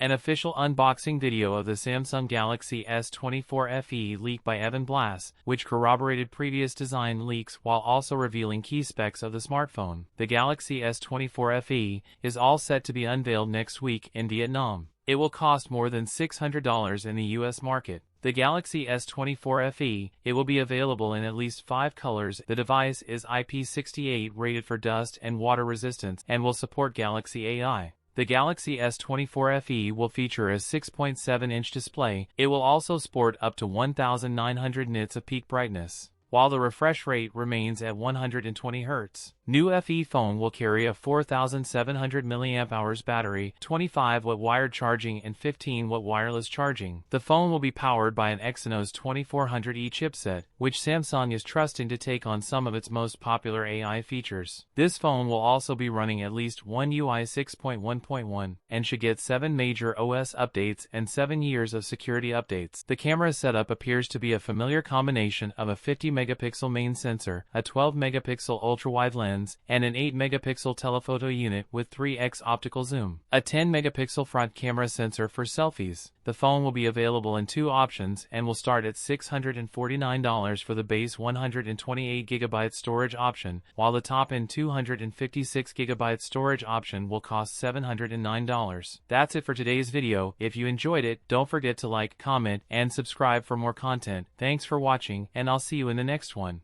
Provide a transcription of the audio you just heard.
An official unboxing video of the Samsung Galaxy S24 FE leaked by Evan Blass, which corroborated previous design leaks while also revealing key specs of the smartphone. The Galaxy S24 FE is all set to be unveiled next week in Vietnam. It will cost more than $600 in the US market. The Galaxy S24 FE, it will be available in at least 5 colors. The device is IP68 rated for dust and water resistance and will support Galaxy AI. The Galaxy S24 FE will feature a 6.7-inch display. It will also sport up to 1900 nits of peak brightness, while the refresh rate remains at 120 Hz. New FE phone will carry a 4700 mAh battery, 25W wired charging and 15W wireless charging. The phone will be powered by an Exynos 2400E chipset, which Samsung is trusting to take on some of its most popular AI features. This phone will also be running at least One UI 6.1.1 and should get 7 major OS updates and 7 years of security updates. The camera setup appears to be a familiar combination of a 50-megapixel main sensor, a 12-megapixel ultra-wide lens, and an 8-megapixel telephoto unit with 3x optical zoom. A 10-megapixel front camera sensor for selfies. The phone will be available in 2 options and will start at $649 for the base 128GB storage option, while the top-end 256GB storage option will cost $709. That's it for today's video. If you enjoyed it, don't forget to like, comment, and subscribe for more content. Thanks for watching, and I'll see you in the next one.